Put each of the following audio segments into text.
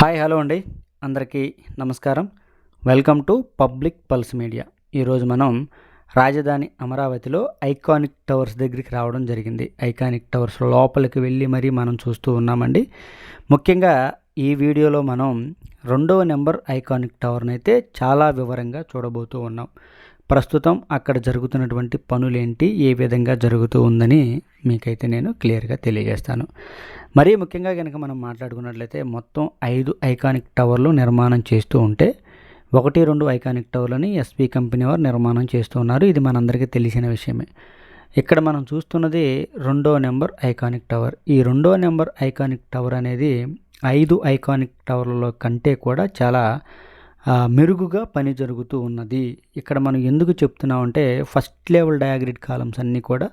Hi hello అండి, అందరికీ నమస్కారం. Welcome to public pulse media. ఈరోజు మనం రాజధాని అమరావతిలో ఐకానిక్ టవర్స్ దగ్గరికి రావడం జరిగింది. ఐకానిక్ టవర్స్ లోపలికి వెళ్ళి మరీ మనం చూస్తూ ఉన్నామండి. ముఖ్యంగా ఈ వీడియోలో మనం 2వ నెంబర్ ఐకానిక్ టవర్ని అయితే చాలా వివరంగా చూడబోతూ ఉన్నాం. ప్రస్తుతం అక్కడ జరుగుతున్నటువంటి పనులేంటి, ఏ విధంగా జరుగుతూ ఉందని మీకైతే నేను క్లియర్గా తెలియజేస్తాను. మరీ ముఖ్యంగా కనుక మనం మాట్లాడుకున్నట్లయితే మొత్తం 5 ఐకానిక్ టవర్లు నిర్మాణం చేస్తూ ఉంటే 1-2 ఐకానిక్ టవర్లని ఎస్పీ కంపెనీ వారు నిర్మాణం చేస్తూ ఉన్నారు. ఇది మనందరికీ తెలిసిన విషయమే. ఇక్కడ మనం చూస్తున్నది 2వ నెంబర్ ఐకానిక్ టవర్. ఈ 2వ నెంబర్ ఐకానిక్ టవర్ అనేది 5 ఐకానిక్ టవర్లలో కంటే కూడా చాలా మెరుగుగా పని జరుగుతూ ఉన్నది. ఇక్కడ మనం ఎందుకు చెప్తున్నామంటే ఫస్ట్ లెవెల్ డయాగ్రిడ్ కాలమ్స్ అన్నీ కూడా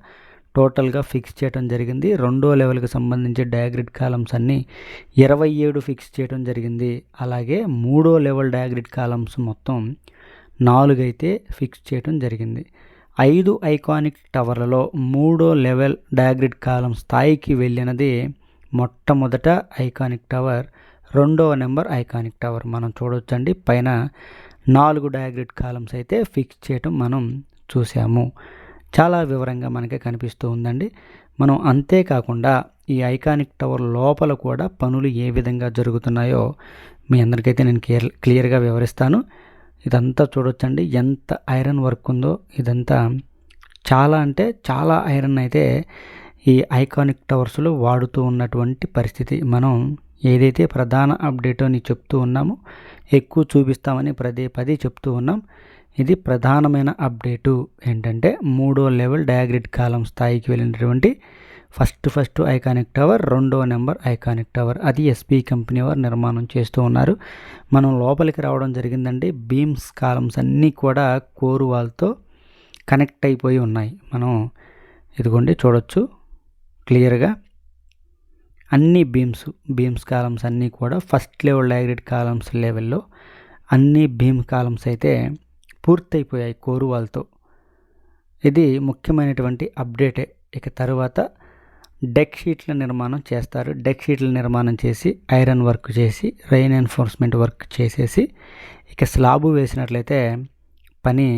టోటల్గా ఫిక్స్ చేయడం జరిగింది. 2వ లెవెల్కి సంబంధించి డయాగ్రిడ్ కాలమ్స్ అన్నీ 27 ఫిక్స్ చేయడం జరిగింది. అలాగే 3వ లెవెల్ డయాగ్రిడ్ కాలమ్స్ మొత్తం 4 అయితే ఫిక్స్ చేయడం జరిగింది. 5 ఐకానిక్ టవర్లలో 3వ లెవెల్ డయాగ్రిడ్ కాలమ్ స్థాయికి వెళ్ళినది మొట్టమొదట ఐకానిక్ టవర్ 2వ నెంబర్ ఐకానిక్ టవర్. మనం చూడొచ్చండి, పైన 4 డయాగ్రిడ్ కాలమ్స్ అయితే ఫిక్స్ చేయటం మనం చూసాము. చాలా వివరంగా మనకి కనిపిస్తూ ఉందండి. మనం అంతేకాకుండా ఈ ఐకానిక్ టవర్ లోపల కూడా పనులు ఏ విధంగా జరుగుతున్నాయో మీ అందరికైతే నేను క్లియర్గా వివరిస్తాను. ఇదంతా చూడొచ్చండి, ఎంత ఐరన్ వర్క్ ఉందో. ఇదంతా చాలా అంటే చాలా ఐరన్ అయితే ఈ ఐకానిక్ టవర్స్లో వాడుతూ ఉన్నటువంటి పరిస్థితి. మనం ఏదైతే ప్రధాన అప్డేట్ అని చెప్తూ ఉన్నామో, ఎక్కువ చూపిస్తామని పదే చెప్తూ ఉన్నాం. ఇది ప్రధానమైన అప్డేటు ఏంటంటే 3వ లెవెల్ డయాగ్రిడ్ కాలమ్ స్థాయికి వెళ్ళినటువంటి ఫస్ట్ ఐకానిక్ టవర్ 2వ నెంబర్ ఐకానిక్ టవర్. అది ఎస్పీ కంపెనీ వారు నిర్మాణం చేస్తూ ఉన్నారు. మనం లోపలికి రావడం జరిగిందండి. బీమ్స్ కాలమ్స్ అన్నీ కూడా కోరు వాల్తో కనెక్ట్ అయిపోయి ఉన్నాయి. మనం ఇదిగోండి చూడొచ్చు క్లియర్గా. అన్ని బీమ్స్ కాలమ్స్ అన్నీ కూడా ఫస్ట్ లెవెల్ డయాగ్రిడ్ కాలమ్స్ లెవెల్లో అన్ని బీమ్ కాలమ్స్ అయితే పూర్తయిపోయాయి కోరు వాల్తో. ఇది ముఖ్యమైనటువంటి అప్డేటే. ఇక తర్వాత డెక్ షీట్ల నిర్మాణం చేస్తారు. డెక్ షీట్ల నిర్మాణం చేసి ఐరన్ వర్క్ చేసి రెయిన్ ఎన్ఫోర్స్మెంట్ వర్క్ చేసేసి ఇక స్లాబు వేసినట్లయితే పని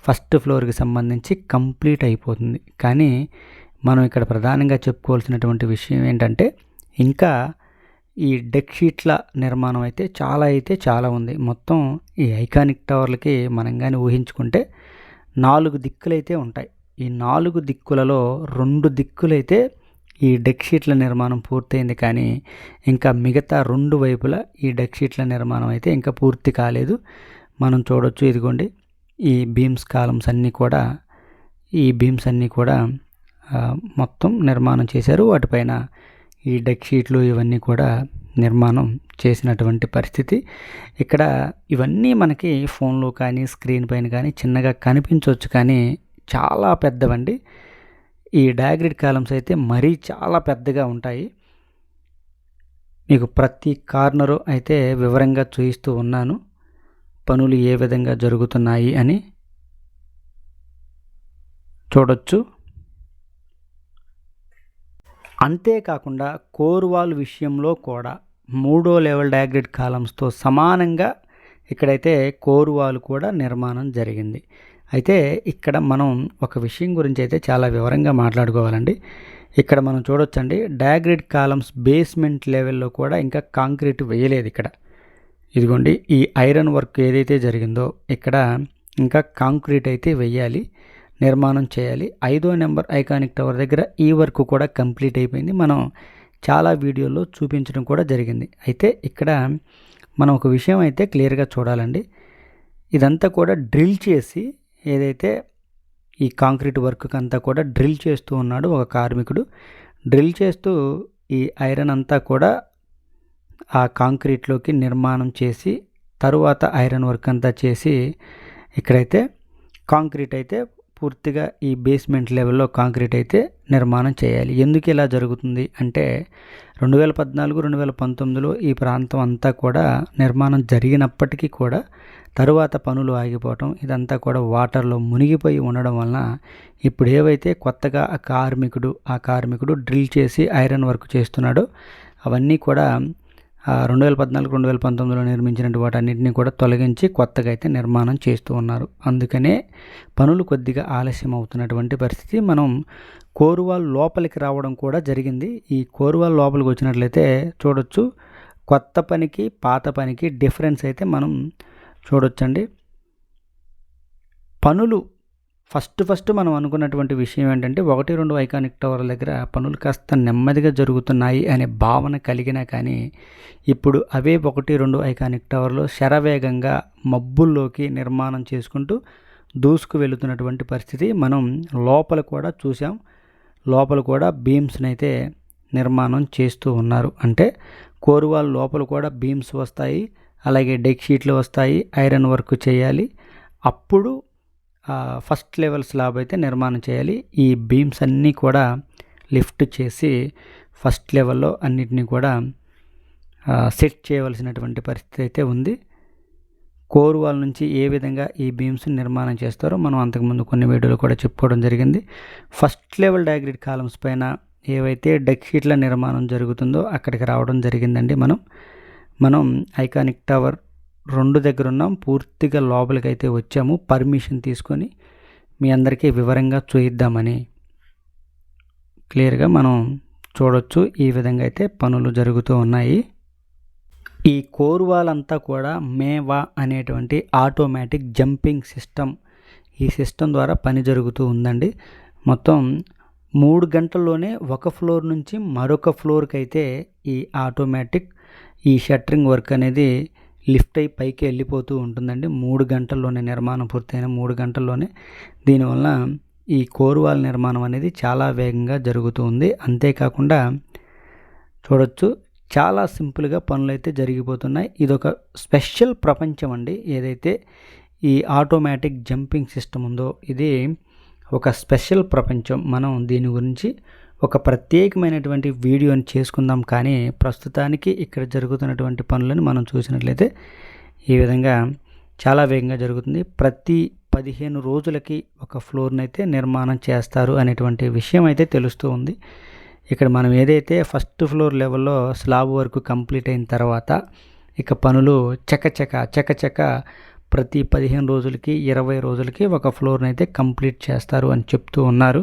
ఫస్ట్ ఫ్లోర్కి సంబంధించి కంప్లీట్ అయిపోతుంది. కానీ మనం ఇక్కడ ప్రధానంగా చెప్పుకోవాల్సినటువంటి విషయం ఏంటంటే ఇంకా ఈ డెక్ షీట్ల నిర్మాణం అయితే చాలా ఉంది. మొత్తం ఈ ఐకానిక్ టవర్లకి మనం కానీ ఊహించుకుంటే 4 దిక్కులైతే ఉంటాయి. ఈ 4 దిక్కులలో 2 దిక్కులైతే ఈ డెక్ షీట్ల నిర్మాణం పూర్తయింది. కానీ ఇంకా మిగతా 2 వైపులా ఈ డెక్ షీట్ల నిర్మాణం అయితే ఇంకా పూర్తి కాలేదు. మనం చూడొచ్చు, ఇదిగోండి ఈ బీమ్స్ కాలమ్స్ అన్నీ కూడా మొత్తం నిర్మాణం చేశారు. వాటిపైన ఈ డెక్ షీట్లు ఇవన్నీ కూడా నిర్మాణం చేసినటువంటి పరిస్థితి. ఇక్కడ ఇవన్నీ మనకి ఫోన్లో కానీ స్క్రీన్ పైన కానీ చిన్నగా కనిపించవచ్చు, కానీ చాలా పెద్దవండి. ఈ డయాగ్రిడ్ కాలమ్స్ అయితే మరీ చాలా పెద్దగా ఉంటాయి. మీకు ప్రతి కార్నరు అయితే వివరంగా చూపిస్తూ ఉన్నాను, పనులు ఏ విధంగా జరుగుతున్నాయి అని చూడొచ్చు. అంతేకాకుండా కోర్ వాల్ విషయంలో కూడా 3వ లెవెల్ డయాగ్రిడ్ కాలమ్స్తో సమానంగా ఇక్కడైతే కోర్ వాల్ కూడా నిర్మాణం జరిగింది. అయితే ఇక్కడ మనం ఒక విషయం గురించి అయితే చాలా వివరంగా మాట్లాడుకోవాలండి. ఇక్కడ మనం చూడొచ్చండి, డయాగ్రిడ్ కాలమ్స్ బేస్మెంట్ లెవెల్లో కూడా ఇంకా కాంక్రీట్ వేయలేదు. ఇక్కడ ఇదిగోండి ఈ ఐరన్ వర్క్ ఏదైతే జరిగిందో ఇక్కడ ఇంకా కాంక్రీట్ అయితే వేయాలి, నిర్మాణం చేయాలి. 5వ నెంబర్ ఐకానిక్ టవర్ దగ్గర ఈ వర్క్ కూడా కంప్లీట్ అయిపోయింది. మనం చాలా వీడియోల్లో చూపించడం కూడా జరిగింది. అయితే ఇక్కడ మనం ఒక విషయం అయితే క్లియర్గా చూడాలండి. ఇదంతా కూడా డ్రిల్ చేసి, ఏదైతే ఈ కాంక్రీట్ వర్క్ అంతా కూడా డ్రిల్ చేస్తూ ఉన్నాడు ఒక కార్మికుడు. డ్రిల్ చేస్తూ ఈ ఐరన్ అంతా కూడా ఆ కాంక్రీట్లోకి నిర్మాణం చేసి తరువాత ఐరన్ వర్క్ అంతా చేసి ఇక్కడైతే కాంక్రీట్ అయితే పూర్తిగా ఈ బేస్మెంట్ లెవెల్లో కాంక్రీట్ అయితే నిర్మాణం చేయాలి. ఎందుకు ఇలా జరుగుతుంది అంటే 2014-2019లో ఈ ప్రాంతం అంతా కూడా నిర్మాణం జరిగినప్పటికీ కూడా తరువాత పనులు ఆగిపోవటం, ఇదంతా కూడా వాటర్లో మునిగిపోయి ఉండడం వలన ఇప్పుడు ఏవైతే కొత్తగా ఆ కార్మికుడు డ్రిల్ చేసి ఐరన్ వర్క్ చేస్తున్నాడో అవన్నీ కూడా 2014, 2019లో నిర్మించినటువంటి వాటన్నిటిని కూడా తొలగించి కొత్తగా అయితే నిర్మాణం చేస్తూ ఉన్నారు. అందుకనే పనులు కొద్దిగా ఆలస్యం అవుతున్నటువంటి పరిస్థితి. మనం కోరువాల్ లోపలికి రావడం కూడా జరిగింది. ఈ కోరువాల్ లోపలికి వచ్చినట్లయితే చూడొచ్చు, కొత్త పనికి పాత పనికి డిఫరెన్స్ అయితే మనం చూడొచ్చండి. పనులు ఫస్ట్ మనం అనుకున్నటువంటి విషయం ఏంటంటే 1-2 ఐకానిక్ టవర్ల దగ్గర పనులు కాస్త నెమ్మదిగా జరుగుతున్నాయి అనే భావన కలిగినా కానీ ఇప్పుడు అవే 1-2 ఐకానిక్ టవర్లు శరవేగంగా మబ్బుల్లోకి నిర్మాణం చేసుకుంటూ దూసుకు వెళుతున్నటువంటి పరిస్థితి మనం లోపల కూడా చూసాం. లోపల కూడా బీమ్స్ని అయితే నిర్మాణం చేస్తూ ఉన్నారు. అంటే కోరువాల్ లోపల కూడా బీమ్స్ వస్తాయి, అలాగే డెక్ షీట్లు వస్తాయి, ఐరన్ వర్క్ చేయాలి. అప్పుడు ఫస్ట్ లెవెల్ స్లాబ్ అయితే నిర్మాణం చేయాలి. ఈ బీమ్స్ అన్నీ కూడా లిఫ్ట్ చేసి ఫస్ట్ లెవెల్లో అన్నిటినీ కూడా సెట్ చేయవలసినటువంటి పరిస్థితి అయితే ఉంది. కోరువాల్ నుంచి ఏ విధంగా ఈ బీమ్స్ నిర్మాణం చేస్తారో మనం అంతకుముందు కొన్ని వీడియోలు కూడా చెప్పుకోవడం జరిగింది. ఫస్ట్ లెవెల్ డయాగ్రిడ్ కాలమ్స్ పైన ఏవైతే డెక్ షీట్ల నిర్మాణం జరుగుతుందో అక్కడికి రావడం జరిగిందండి. మనం ఐకానిక్ టవర్ 2 దగ్గర ఉన్నాం. పూర్తిగా లోపలికి అయితే వచ్చాము పర్మిషన్ తీసుకొని మీ అందరికీ వివరంగా చూయిద్దామని. క్లియర్గా మనం చూడొచ్చు, ఈ విధంగా అయితే పనులు జరుగుతూ ఉన్నాయి. ఈ కోరువాల్ అంతా కూడా మేవా అనేటువంటి ఆటోమేటిక్ జంపింగ్ సిస్టమ్, ఈ సిస్టమ్ ద్వారా పని జరుగుతూ ఉందండి. మొత్తం 3 గంటల్లోనే ఒక ఫ్లోర్ నుంచి మరొక ఫ్లోర్కి అయితే ఈ ఆటోమేటిక్ ఈ షట్టరింగ్ వర్క్ అనేది లిఫ్ట్ అయి పైకి వెళ్ళిపోతూ ఉంటుందండి. 3 గంటల్లోనే నిర్మాణం పూర్తయిన 3 గంటల్లోనే. దీనివల్ల ఈ కోరువాల్ నిర్మాణం అనేది చాలా వేగంగా జరుగుతూ ఉంది. అంతేకాకుండా చూడొచ్చు, చాలా సింపుల్గా పనులు అయితే జరిగిపోతున్నాయి. ఇదొక స్పెషల్ ప్రపంచం అండి. ఏదైతే ఈ ఆటోమేటిక్ జంపింగ్ సిస్టమ్ ఉందో ఇది ఒక స్పెషల్ ప్రపంచం. మనం దీని గురించి ఒక ప్రత్యేకమైనటువంటి వీడియోని చేసుకుందాం. కానీ ప్రస్తుతానికి ఇక్కడ జరుగుతున్నటువంటి పనులను మనం చూసినట్లయితే ఈ విధంగా చాలా వేగంగా జరుగుతుంది. ప్రతి 15 రోజులకి ఒక ఫ్లోర్ని అయితే నిర్మాణం చేస్తారు అనేటువంటి విషయం అయితే తెలుస్తూ ఉంది. ఇక్కడ మనం ఏదైతే ఫస్ట్ ఫ్లోర్ లెవెల్లో స్లాబ్ వర్క్ కంప్లీట్ అయిన తర్వాత ఇక పనులు చకచక ప్రతి 15 రోజులకి 20 రోజులకి ఒక ఫ్లోర్ని అయితే కంప్లీట్ చేస్తారు అని చెప్తూ ఉన్నారు.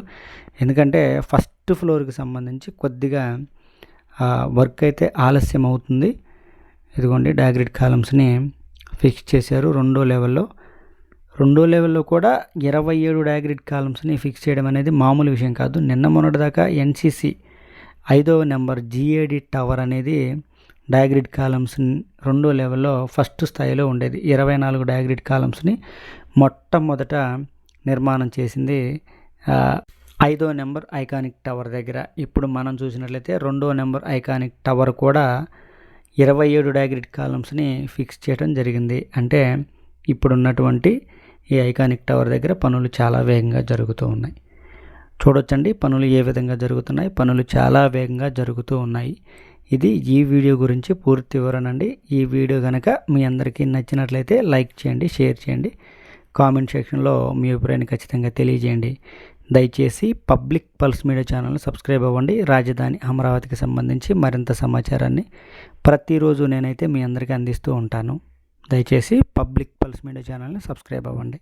ఎందుకంటే ఫస్ట్ ఫ్లోర్కి సంబంధించి కొద్దిగా వర్క్ అయితే ఆలస్యం అవుతుంది. ఇదిగోండి, డయాగ్రిడ్ కాలమ్స్ని ఫిక్స్ చేశారు రెండో లెవెల్లో కూడా 27 డయాగ్రిడ్ కాలమ్స్ని ఫిక్స్ చేయడం అనేది మామూలు విషయం కాదు. నిన్న మొన్నటిదాకా ఎన్సిసి 5వ నెంబర్ జిఏడి టవర్ అనేది డయాగ్రిడ్ కాలమ్స్ రెండో లెవెల్లో ఫస్ట్ స్థాయిలో ఉండేది. 24 డయాగ్రిడ్ కాలమ్స్ని మొట్టమొదట నిర్మాణం చేసింది 5వ నెంబర్ ఐకానిక్ టవర్ దగ్గర. ఇప్పుడు మనం చూసినట్లయితే 2వ నెంబర్ ఐకానిక్ టవర్ కూడా 27 డయాగ్రిడ్ కాలమ్స్ని ఫిక్స్ చేయడం జరిగింది. అంటే ఇప్పుడున్నటువంటి ఈ ఐకానిక్ టవర్ దగ్గర పనులు చాలా వేగంగా జరుగుతూ ఉన్నాయి. చూడొచ్చండి పనులు ఏ విధంగా జరుగుతున్నాయి. పనులు చాలా వేగంగా జరుగుతూ ఉన్నాయి. ఇది ఈ వీడియో గురించి పూర్తి వివరణ అండి. ఈ వీడియో కనుక మీ అందరికీ నచ్చినట్లయితే లైక్ చేయండి, షేర్ చేయండి, కామెంట్ సెక్షన్లో మీ అభిప్రాయాన్ని ఖచ్చితంగా తెలియజేయండి. దయచేసి పబ్లిక్ పల్స్ మీడియా ఛానల్ని సబ్స్క్రైబ్ అవ్వండి. రాజధాని అమరావతికి సంబంధించి మరింత సమాచారాన్ని ప్రతిరోజు నేనైతే మీ అందరికీ అందిస్తూ ఉంటాను. దయచేసి పబ్లిక్ పల్స్ మీడియా ఛానల్ని సబ్స్క్రైబ్ అవ్వండి.